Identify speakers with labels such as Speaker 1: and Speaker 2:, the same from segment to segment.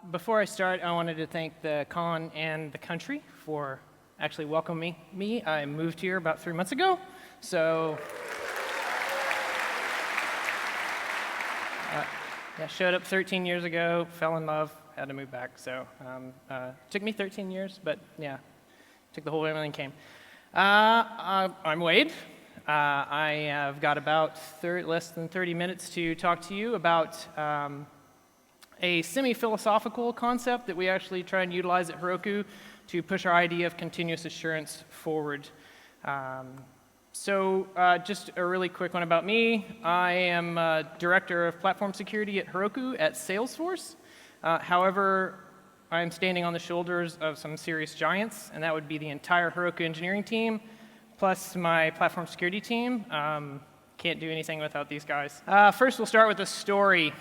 Speaker 1: Before I start, I wanted to thank the con and the country for actually welcoming me. I moved here about 3 months ago, so yeah, showed up 13 years ago, fell in love, had to move back. So took me 13 years, but yeah, took the whole family and came. I'm Wade. I have got about less than 30 minutes to talk to you about a semi-philosophical concept that we actually try and utilize at Heroku to push our idea of continuous assurance forward. Just a really quick one about me. I am Director of Platform Security at Heroku at Salesforce. However, I'm standing on the shoulders of some serious giants, and that would be the entire Heroku engineering team, plus my platform security team. Can't do anything without these guys. First, we'll start with a story.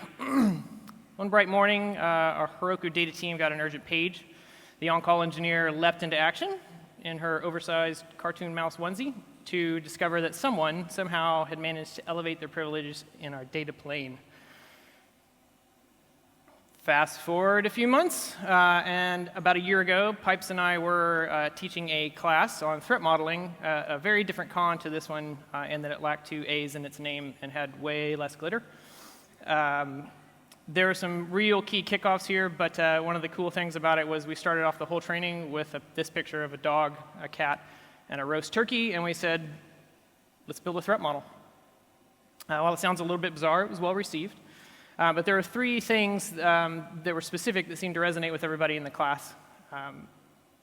Speaker 1: One bright morning, our Heroku data team got an urgent page. The on-call engineer leapt into action in her oversized cartoon mouse onesie to discover that someone somehow had managed to elevate their privileges in our data plane. Fast forward a few months, and about a year ago, Pipes and I were teaching a class on threat modeling, a very different con to this one, in that it lacked 2 A's in its name and had way less glitter. There were some real key kickoffs here, but one of the cool things about it was we started off the whole training with this picture of a dog, a cat, and a roast turkey, and we said, let's build a threat model. While it sounds a little bit bizarre, it was well received. But there are 3 things that were specific that seemed to resonate with everybody in the class.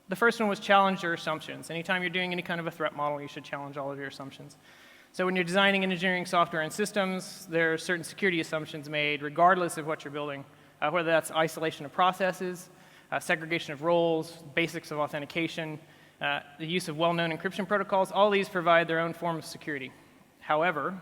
Speaker 1: The first one was challenge your assumptions. Anytime you're doing any kind of a threat model, you should challenge all of your assumptions. So when you're designing and engineering software and systems, there are certain security assumptions made regardless of what you're building, whether that's isolation of processes, segregation of roles, basics of authentication, the use of well-known encryption protocols. All these provide their own form of security. However,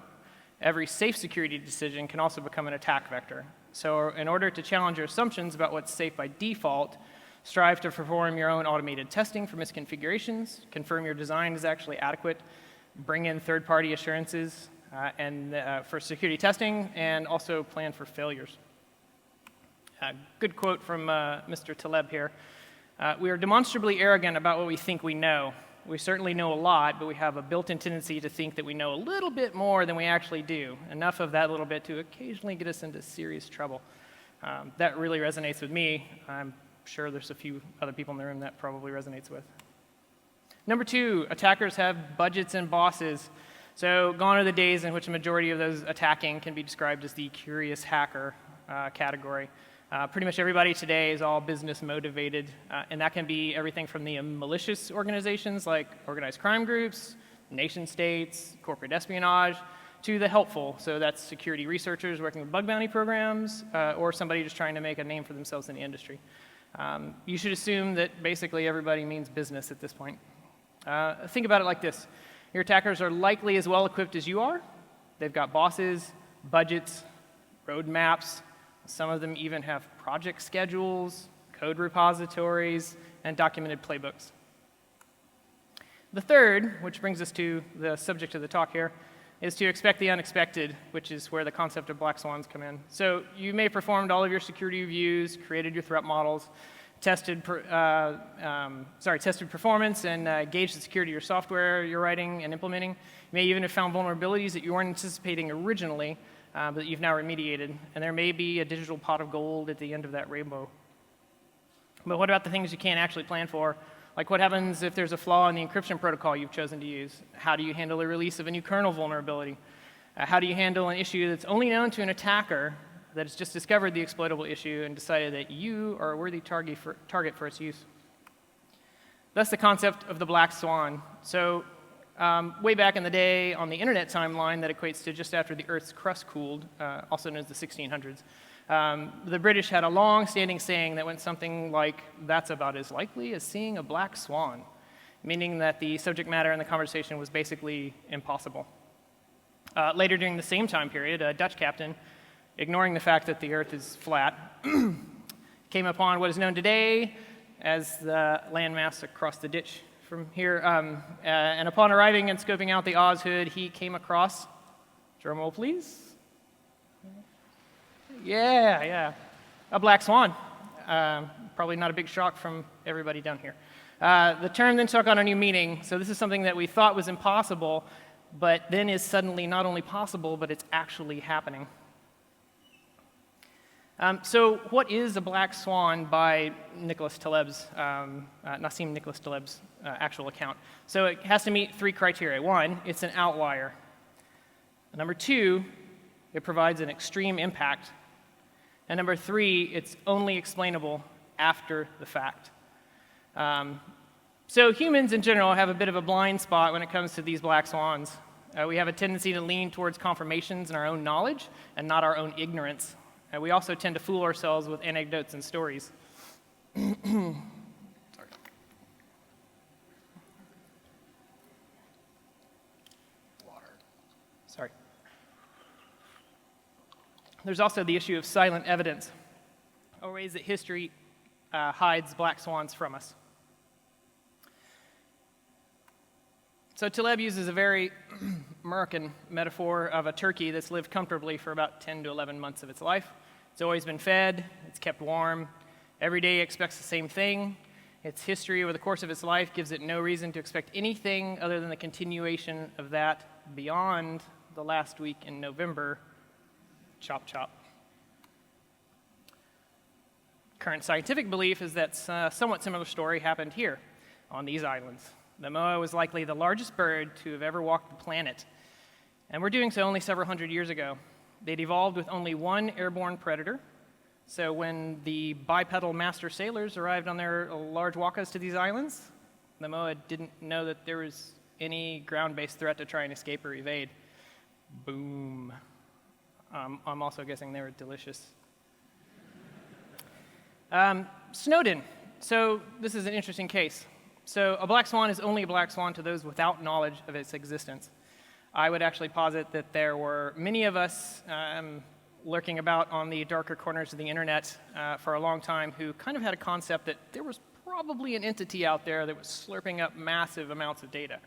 Speaker 1: every safe security decision can also become an attack vector. So in order to challenge your assumptions about what's safe by default, strive to perform your own automated testing for misconfigurations, confirm your design is actually adequate, bring in third-party assurances for security testing, and also plan for failures. Good quote from Mr. Taleb here. We are demonstrably arrogant about what we think we know. We certainly know a lot, but we have a built-in tendency to think that we know a little bit more than we actually do, enough of that little bit to occasionally get us into serious trouble. That really resonates with me. I'm sure there's a few other people in the room that probably resonates with. Number 2, attackers have budgets and bosses. So gone are the days in which a majority of those attacking can be described as the curious hacker category. Pretty much everybody today is all business motivated, and that can be everything from the malicious organizations like organized crime groups, nation states, corporate espionage, to the helpful. So that's security researchers working with bug bounty programs, or somebody just trying to make a name for themselves in the industry. You should assume that basically everybody means business at this point. Think about it like this. Your attackers are likely as well equipped as you are. They've got bosses, budgets, roadmaps. Some of them even have project schedules, code repositories, and documented playbooks. The third, which brings us to the subject of the talk here, is to expect the unexpected, which is where the concept of black swans come in. So you may have performed all of your security reviews, created your threat models, tested performance, and gauged the security of your software you're writing and implementing. You may even have found vulnerabilities that you weren't anticipating originally, but that you've now remediated. And there may be a digital pot of gold at the end of that rainbow. But what about the things you can't actually plan for? Like what happens if there's a flaw in the encryption protocol you've chosen to use? How do you handle the release of a new kernel vulnerability? How do you handle an issue that's only known to an attacker that has just discovered the exploitable issue and decided that you are a worthy target for its use? That's the concept of the black swan. So way back in the day on the internet timeline, that equates to just after the Earth's crust cooled, also known as the 1600s. The British had a long-standing saying that went something like, that's about as likely as seeing a black swan, meaning that the subject matter in the conversation was basically impossible. Later during the same time period, a Dutch captain, ignoring the fact that the Earth is flat, came upon what is known today as the landmass across the ditch from here. And upon arriving and scoping out the Oz hood, he came across, drum roll please, yeah, a black swan. Probably not a big shock from everybody down here. The term then took on a new meaning. So this is something that we thought was impossible, but then is suddenly not only possible, but it's actually happening. So what is a black swan by Nicholas Taleb's, Nassim Nicholas Taleb's actual account? So it has to meet 3 criteria. 1, it's an outlier. Number 2, it provides an extreme impact. And number 3, it's only explainable after the fact. So humans in general have a bit of a blind spot when it comes to these black swans. We have a tendency to lean towards confirmations in our own knowledge and not our own ignorance. We also tend to fool ourselves with anecdotes and stories. Sorry. Water. Sorry. There's also the issue of silent evidence, or ways that history hides black swans from us. So Taleb uses a very American metaphor of a turkey that's lived comfortably for about 10 to 11 months of its life. It's always been fed, it's kept warm, every day expects the same thing. Its history over the course of its life gives it no reason to expect anything other than the continuation of that beyond the last week in November. Chop, chop. Current scientific belief is that a somewhat similar story happened here on these islands. The moa was likely the largest bird to have ever walked the planet, and we're doing so only several hundred years ago. They'd evolved with only one airborne predator, so when the bipedal master sailors arrived on their large wakas to these islands, the moa didn't know that there was any ground-based threat to try and escape or evade. Boom. I'm also guessing they were delicious. Snowden. So this is an interesting case. So a black swan is only a black swan to those without knowledge of its existence. I would actually posit that there were many of us lurking about on the darker corners of the internet for a long time who kind of had a concept that there was probably an entity out there that was slurping up massive amounts of data.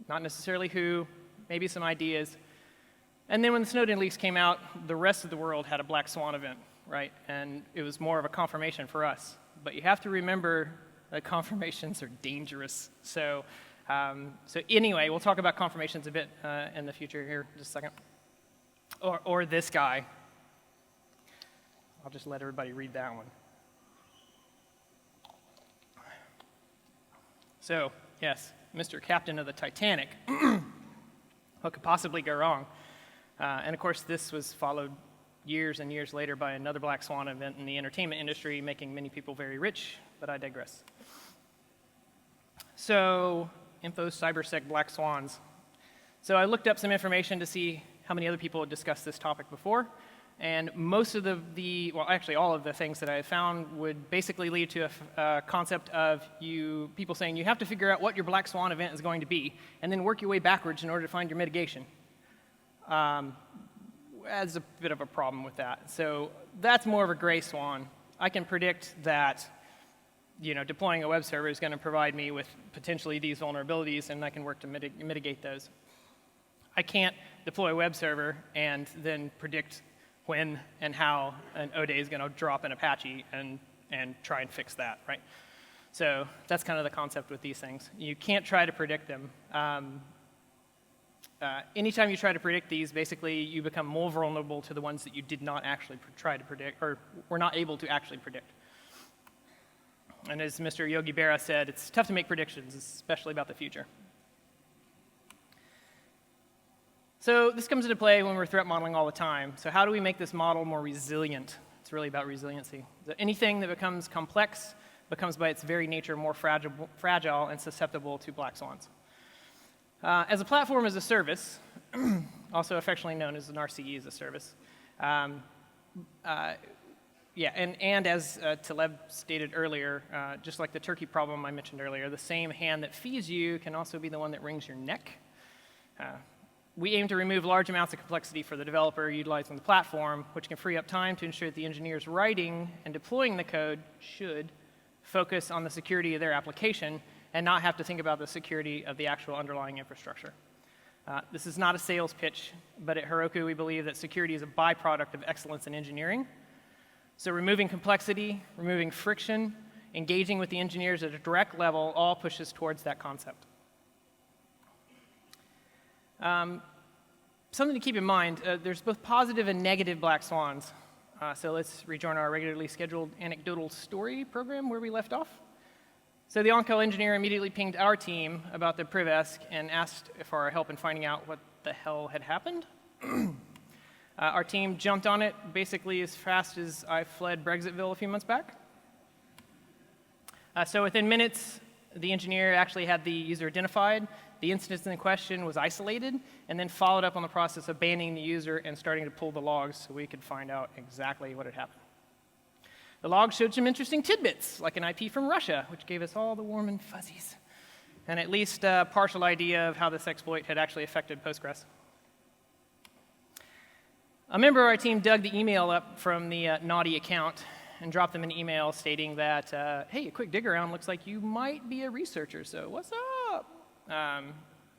Speaker 1: Not necessarily who, maybe some ideas. And then when the Snowden leaks came out, the rest of the world had a black swan event, right? And it was more of a confirmation for us. But you have to remember that confirmations are dangerous. So anyway, we'll talk about confirmations a bit in the future here in just a second. Or this guy. I'll just let everybody read that one. So, yes, Mr. Captain of the Titanic. What could possibly go wrong? And of course, this was followed years and years later by another black swan event in the entertainment industry, making many people very rich, but I digress. So, info cybersec black swans. So I looked up some information to see how many other people had discussed this topic before, and most of well, actually all of the things that I found would basically lead to a concept of people saying you have to figure out what your black swan event is going to be, and then work your way backwards in order to find your mitigation. There's a bit of a problem with that. So that's more of a gray swan. I can predict that deploying a web server is going to provide me with potentially these vulnerabilities, and I can work to mitigate those. I can't deploy a web server and then predict when and how an ODay is going to drop in Apache and try and fix that, right? So that's kind of the concept with these things. You can't try to predict them. Anytime you try to predict these, basically you become more vulnerable to the ones that you did not actually try to predict, or were not able to actually predict. And as Mr. Yogi Berra said, it's tough to make predictions, especially about the future. So this comes into play when we're threat modeling all the time. So how do we make this model more resilient? It's really about resiliency. So anything that becomes complex becomes by its very nature more fragile and susceptible to black swans. As a platform as a service, also affectionately known as an RCE as a service, and as Taleb stated earlier, just like the turkey problem I mentioned earlier, the same hand that feeds you can also be the one that wrings your neck. We aim to remove large amounts of complexity for the developer utilizing the platform, which can free up time to ensure that the engineers writing and deploying the code should focus on the security of their application and not have to think about the security of the actual underlying infrastructure. This is not a sales pitch, but at Heroku we believe that security is a byproduct of excellence in engineering. So removing complexity, removing friction, engaging with the engineers at a direct level all pushes towards that concept. Something to keep in mind, there's both positive and negative black swans. So let's rejoin our regularly scheduled anecdotal story program where we left off. So the on-call engineer immediately pinged our team about the Priv-esque and asked for our help in finding out what the hell had happened. Our team jumped on it basically as fast as I fled Brexitville a few months back. So within minutes, the engineer actually had the user identified, the instance in question was isolated, and then followed up on the process of banning the user and starting to pull the logs so we could find out exactly what had happened. The log showed some interesting tidbits, like an IP from Russia, which gave us all the warm and fuzzies, and at least a partial idea of how this exploit had actually affected Postgres. A member of our team dug the email up from the naughty account and dropped them an email stating that, hey, a quick dig around looks like you might be a researcher, so what's up?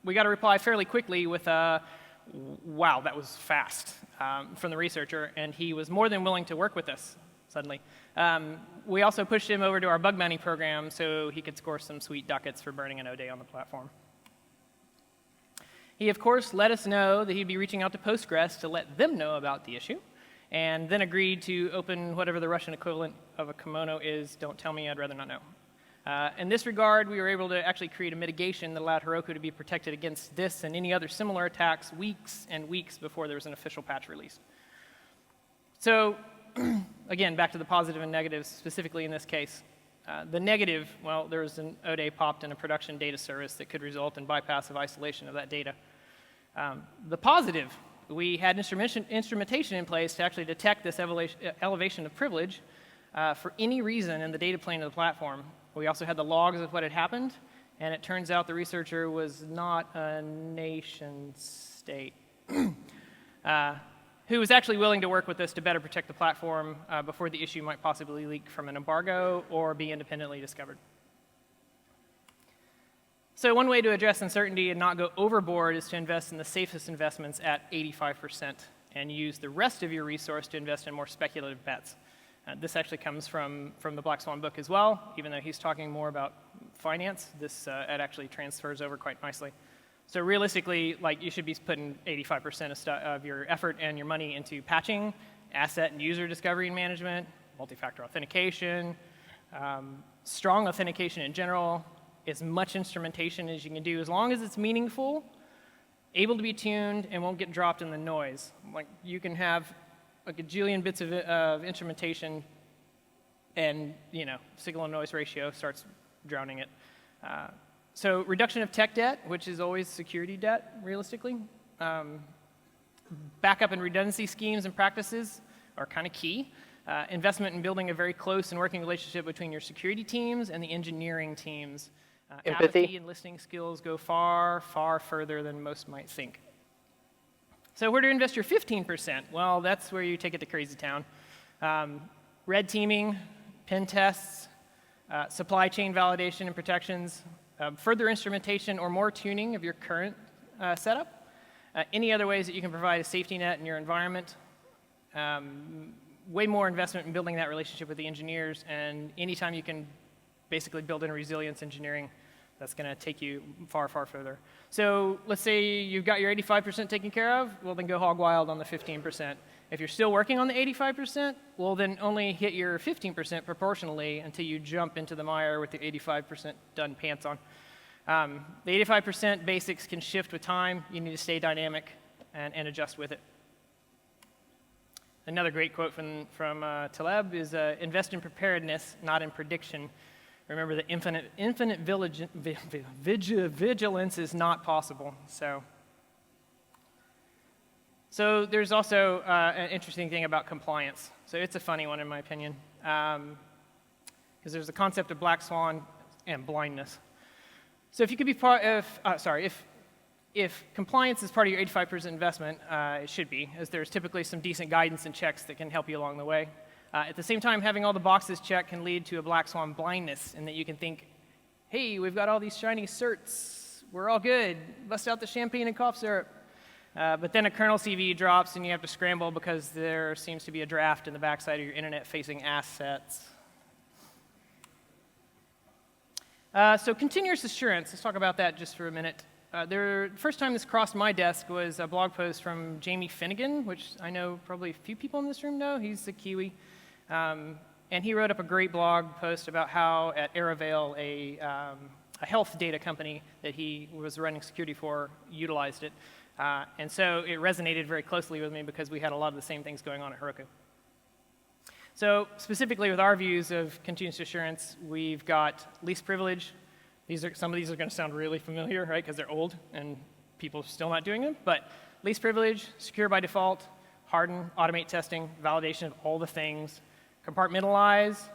Speaker 1: We got a reply fairly quickly with wow, that was fast, from the researcher, and he was more than willing to work with us, suddenly. We also pushed him over to our bug bounty program so he could score some sweet ducats for burning an O-day on the platform. He, of course, let us know that he'd be reaching out to Postgres to let them know about the issue, and then agreed to open whatever the Russian equivalent of a kimono is. Don't tell me, I'd rather not know. In this regard, we were able to actually create a mitigation that allowed Heroku to be protected against this and any other similar attacks weeks and weeks before there was an official patch released. So, again, back to the positive and negatives, specifically in this case. The negative, well, there was an O-day popped in a production data service that could result in bypass of isolation of that data. The positive, we had instrumentation in place to actually detect this elevation of privilege for any reason in the data plane of the platform. We also had the logs of what had happened, and it turns out the researcher was not a nation state who was actually willing to work with us to better protect the platform before the issue might possibly leak from an embargo or be independently discovered. So one way to address uncertainty and not go overboard is to invest in the safest investments at 85% and use the rest of your resource to invest in more speculative bets. This actually comes from the Black Swan book as well. Even though he's talking more about finance, it actually transfers over quite nicely. So realistically, like, you should be putting 85% of your effort and your money into patching, asset and user discovery and management, multi-factor authentication, strong authentication in general, as much instrumentation as you can do, as long as it's meaningful, able to be tuned, and won't get dropped in the noise. Like, you can have a gajillion bits of instrumentation, and signal and noise ratio starts drowning it. So reduction of tech debt, which is always security debt, realistically. Backup and redundancy schemes and practices are kind of key. Investment in building a very close and working relationship between your security teams and the engineering teams. Empathy and listening skills go far, far further than most might think. So where to invest your 15%? Well, that's where you take it to crazy town. Red teaming, pen tests, supply chain validation and protections, further instrumentation or more tuning of your current setup, any other ways that you can provide a safety net in your environment, way more investment in building that relationship with the engineers, and anytime you can basically build in resilience engineering, that's going to take you far, far further. So let's say you've got your 85% taken care of, well, then go hog wild on the 15%. If you're still working on the 85%, well, then only hit your 15% proportionally until you jump into the mire with the 85% done pants on. The 85% basics can shift with time. You need to stay dynamic and adjust with it. Another great quote from Taleb is, invest in preparedness, not in prediction. Remember that infinite vigilance is not possible. So there's also an interesting thing about compliance. So it's a funny one in my opinion, because there's the concept of black swan and blindness. So if you could be part of, if compliance is part of your 85% investment, it should be, as there's typically some decent guidance and checks that can help you along the way. At the same time, having all the boxes checked can lead to a black swan blindness, in that you can think, hey, we've got all these shiny certs, we're all good, bust out the champagne and cough syrup. But then a kernel CV drops, and you have to scramble because there seems to be a draft in the backside of your internet-facing assets. So continuous assurance, let's talk about that just for a minute. The first time this crossed my desk was a blog post from Jamie Finnegan, which I know probably a few people in this room know. He's a Kiwi. And he wrote up a great blog post about how at Aravale, a health data company that he was running security for, utilized it. And so it resonated very closely with me because we had a lot of the same things going on at Heroku. So specifically with our views of continuous assurance, we've got least privilege. Some of these are going to sound really familiar, right, because they're old and people are still not doing them. But least privilege, secure by default, harden, automate testing, validation of all the things, compartmentalize.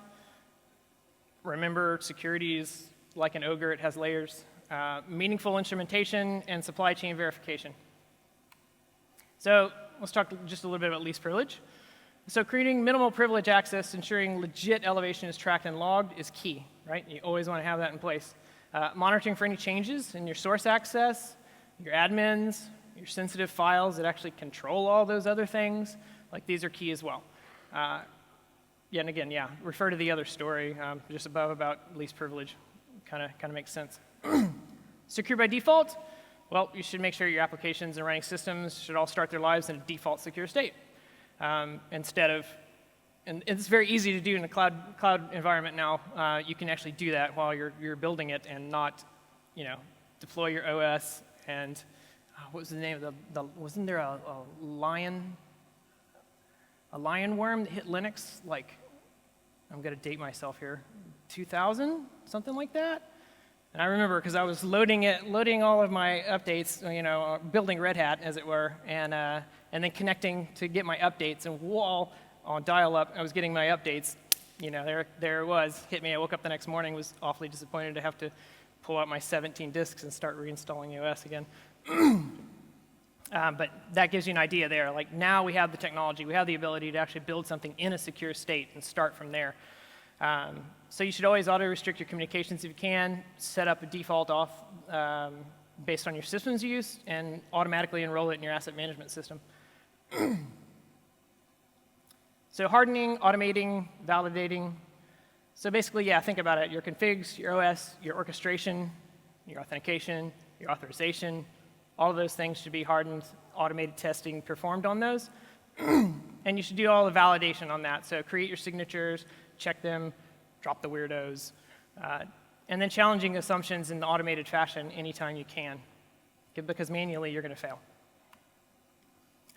Speaker 1: Remember, security is like an ogre, it has layers. Meaningful instrumentation and supply chain verification. So let's talk just a little bit about least privilege. So creating minimal privilege access, ensuring legit elevation is tracked and logged is key, right? You always want to have that in place. Monitoring for any changes in your source access, your admins, your sensitive files that actually control all those other things, like these are key as well. And again, refer to the other story just above about least privilege. Kind of makes sense. Secure by default, well, you should make sure your applications and running systems should all start their lives in a default secure state. Instead of, and it's very easy to do in a cloud environment now. You can actually do that while you're building it and not, deploy your OS and what was the name of wasn't there a lion worm that hit Linux? Like, I'm going to date myself here, 2000, something like that. And I remember because I was loading all of my updates, building Red Hat, as it were, and then connecting to get my updates. And while on dial-up, I was getting my updates. There it was, hit me. I woke up the next morning, was awfully disappointed to have to pull out my 17 disks and start reinstalling the OS again. But that gives you an idea there. Like now we have the technology, we have the ability to actually build something in a secure state and start from there. So you should always auto-restrict your communications if you can, set up a default off based on your system's use, and automatically enroll it in your asset management system. So hardening, automating, validating. So basically, think about it. Your configs, your OS, your orchestration, your authentication, your authorization, all of those things should be hardened, automated testing performed on those. And you should do all the validation on that. So create your signatures, check them, drop the weirdos, and then challenging assumptions in the automated fashion anytime you can, because manually you're going to fail.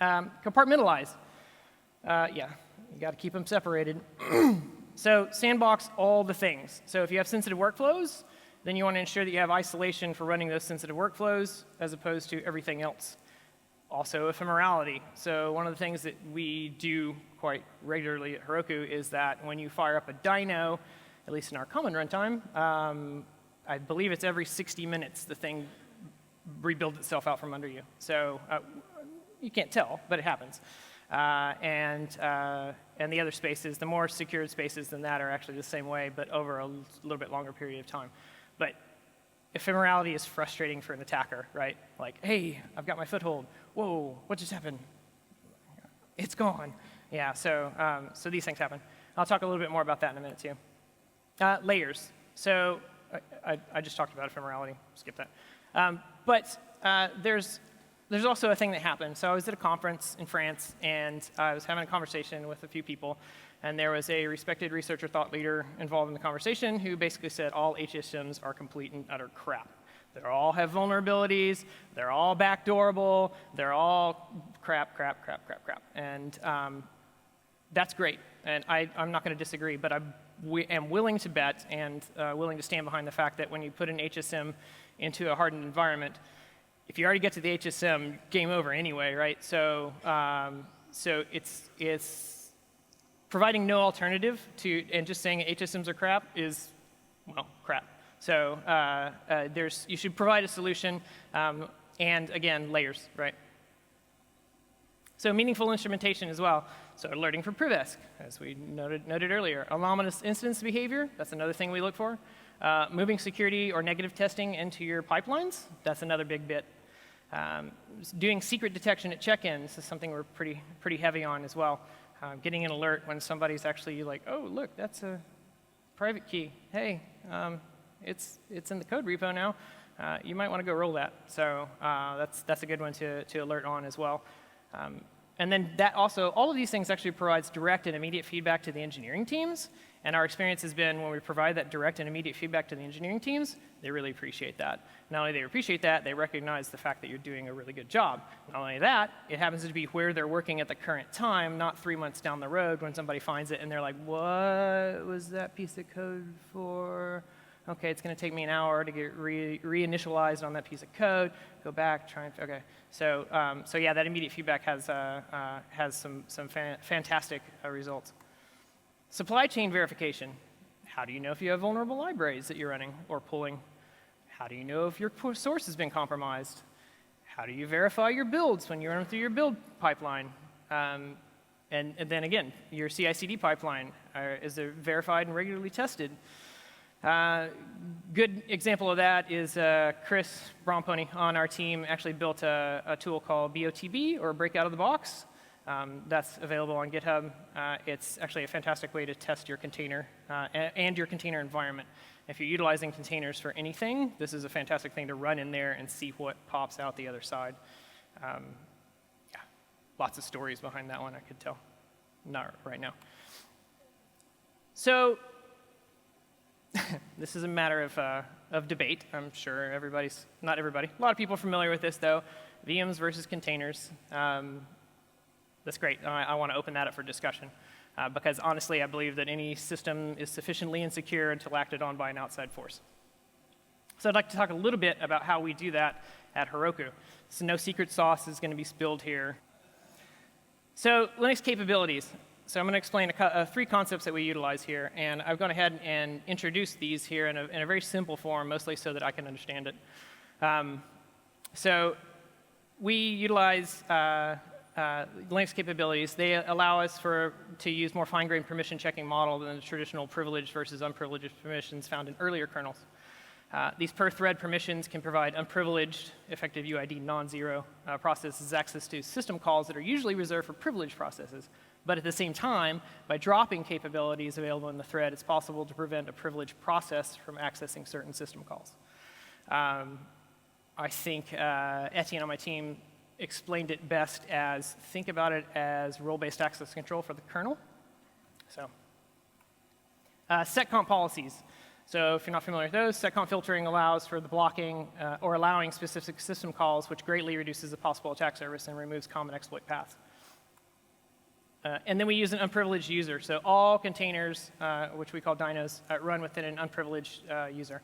Speaker 1: Compartmentalize. You got to keep them separated. So sandbox all the things. So if you have sensitive workflows, then you want to ensure that you have isolation for running those sensitive workflows as opposed to everything else. Also, ephemerality. So one of the things that we do quite regularly at Heroku is that when you fire up a dyno, at least in our common runtime, I believe it's every 60 minutes the thing rebuilds itself out from under you. So you can't tell, but it happens. And the other spaces, the more secured spaces than that are actually the same way, but over a little bit longer period of time. But ephemerality is frustrating for an attacker, right? Like, hey, I've got my foothold. Whoa, what just happened? It's gone. Yeah, so these things happen. I'll talk a little bit more about that in a minute, too. Layers. So I just talked about ephemerality. Skip that. But there's also a thing that happened. So I was at a conference in France, and I was having a conversation with a few people, and there was a respected researcher thought leader involved in the conversation who basically said all HSMs are complete and utter crap. They all have vulnerabilities, they're all backdoorable, they're all crap. And that's great, and I'm not going to disagree, but I am willing to bet and willing to stand behind the fact that when you put an HSM into a hardened environment, if you already get to the HSM, game over anyway, right? So it's providing no alternative to, and just saying HSMs are crap is, well, crap. So you should provide a solution, and again, layers, right? So meaningful instrumentation as well. So alerting for privesk, as we noted earlier. Anomalous instance behavior, that's another thing we look for. Moving security or negative testing into your pipelines, that's another big bit. Doing secret detection at check-in, this is something we're pretty heavy on as well. Getting an alert when somebody's actually like, oh, look, that's a private key. Hey, it's in the code repo now. You might want to go roll that. So that's a good one to alert on as well. And then that also, all of these things actually provides direct and immediate feedback to the engineering teams. And our experience has been when we provide that direct and immediate feedback to the engineering teams, they really appreciate that. Not only do they appreciate that, they recognize the fact that you're doing a really good job. Not only that, it happens to be where they're working at the current time, not 3 months down the road when somebody finds it and they're like, what was that piece of code for? Okay, it's going to take me an hour to get reinitialized on that piece of code. Go back, try and okay. So yeah, that immediate feedback has some fantastic results. Supply chain verification. How do you know if you have vulnerable libraries that you're running or pulling? How do you know if your source has been compromised? How do you verify your builds when you run through your build pipeline? And then again, your CI/CD pipeline, is it verified and regularly tested? Good example of that is Chris Brompony on our team actually built a tool called BOTB, or Break Out of the Box. That's available on GitHub. It's actually a fantastic way to test your container and your container environment. If you're utilizing containers for anything, this is a fantastic thing to run in there and see what pops out the other side. Yeah, lots of stories behind that one, I could tell. Not right now. So this is a matter of debate. I'm sure not everybody. A lot of people are familiar with this, though. VMs versus containers. That's great. I want to open that up for discussion because honestly, I believe that any system is sufficiently insecure until acted on by an outside force. So I'd like to talk a little bit about how we do that at Heroku. So no secret sauce is going to be spilled here. So Linux capabilities. So I'm going to explain 3 concepts that we utilize here, and I've gone ahead and introduced these here in a very simple form, mostly so that I can understand it. So we utilize Linux capabilities. They allow us to use more fine-grained permission checking model than the traditional privileged versus unprivileged permissions found in earlier kernels. These per-thread permissions can provide unprivileged, effective UID non-zero processes access to system calls that are usually reserved for privileged processes. But at the same time, by dropping capabilities available in the thread, it's possible to prevent a privileged process from accessing certain system calls. I think Etienne on my team explained it best as, think about it as role-based access control for the kernel. So, setcomp policies. So if you're not familiar with those, setcomp filtering allows for the blocking or allowing specific system calls, which greatly reduces the possible attack surface and removes common exploit paths. And then we use an unprivileged user. So all containers, which we call dynos, run within an unprivileged user.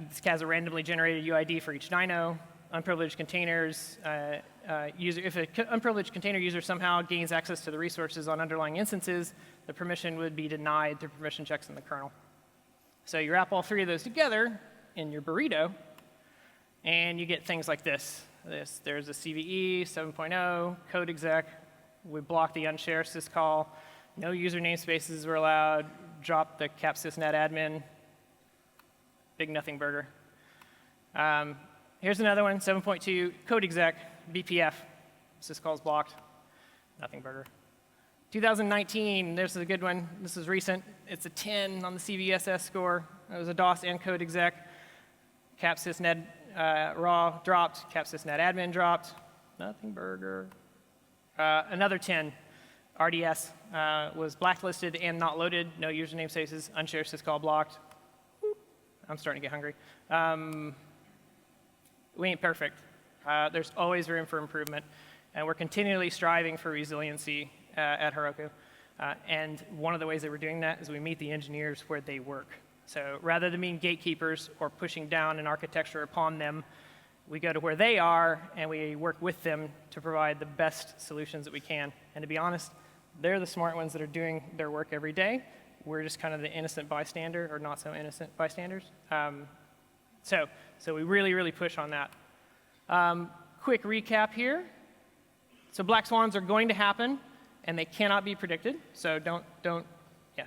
Speaker 1: This has a randomly generated UID for each dyno. Unprivileged containers, if an unprivileged container user somehow gains access to the resources on underlying instances, the permission would be denied through permission checks in the kernel. So you wrap all 3 of those together in your burrito, and you get things like this. There's a CVE 7.0, code exec. We block the unshare syscall. No user namespaces were allowed. Drop the capsysnet admin. Big nothing burger. Here's another one, 7.2, code exec, BPF. Syscall is blocked. Nothing burger. 2019, this is a good one. This is recent. It's a 10 on the CVSS score. It was a DOS and code exec. Capsysnet raw dropped. Capsysnet admin dropped. Nothing burger. Another 10, RDS, was blacklisted and not loaded. No user namespaces. Unshared syscall blocked. I'm starting to get hungry. We ain't perfect. There's always room for improvement. And we're continually striving for resiliency at Heroku. And one of the ways that we're doing that is we meet the engineers where they work. So rather than being gatekeepers or pushing down an architecture upon them, we go to where they are and we work with them to provide the best solutions that we can. And to be honest, they're the smart ones that are doing their work every day. We're just kind of the innocent bystander or not so innocent bystanders. So we really, really push on that. Quick recap here. So black swans are going to happen, and they cannot be predicted. So don't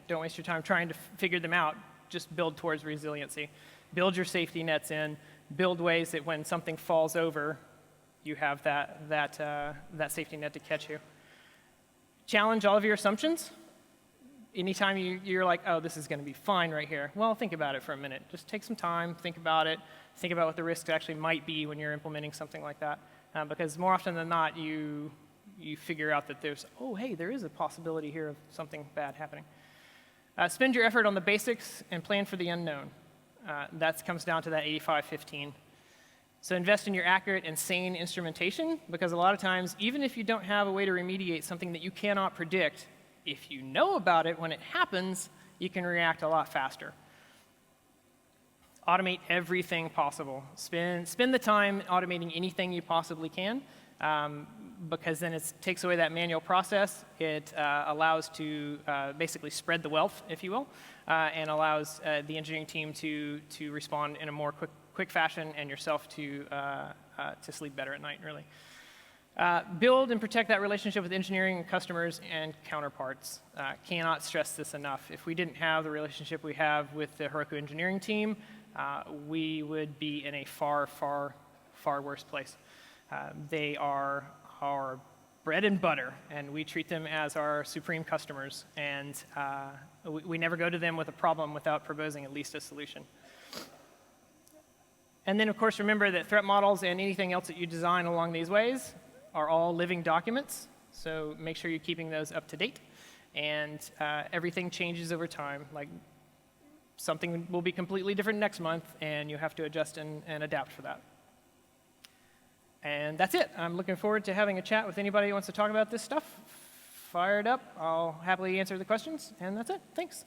Speaker 1: waste your time trying to figure them out. Just build towards resiliency. Build your safety nets in. Build ways that when something falls over, you have that safety net to catch you. Challenge all of your assumptions. Anytime you're like, oh, this is going to be fine right here, well, think about it for a minute. Just take some time, think about it, think about what the risks actually might be when you're implementing something like that. Because more often than not, you figure out that there's, oh, hey, there is a possibility here of something bad happening. Spend your effort on the basics and plan for the unknown. That comes down to that 85-15. So invest in your accurate and sane instrumentation, because a lot of times, even if you don't have a way to remediate something that you cannot predict, if you know about it when it happens, you can react a lot faster. Automate everything possible. Spend the time automating anything you possibly can, because then it takes away that manual process. It allows to basically spread the wealth, if you will, and allows the engineering team to respond in a more quick fashion, and yourself to sleep better at night, really. Build and protect that relationship with engineering and customers and counterparts. Cannot stress this enough. If we didn't have the relationship we have with the Heroku engineering team, we would be in a far, far, far worse place. They are our bread and butter, and we treat them as our supreme customers, and we never go to them with a problem without proposing at least a solution. And then, of course, remember that threat models and anything else that you design along these ways are all living documents, so make sure you're keeping those up to date. And everything changes over time. Like, something will be completely different next month, and you have to adjust and adapt for that. And that's it. I'm looking forward to having a chat with anybody who wants to talk about this stuff. Fire it up. I'll happily answer the questions, and that's it. Thanks.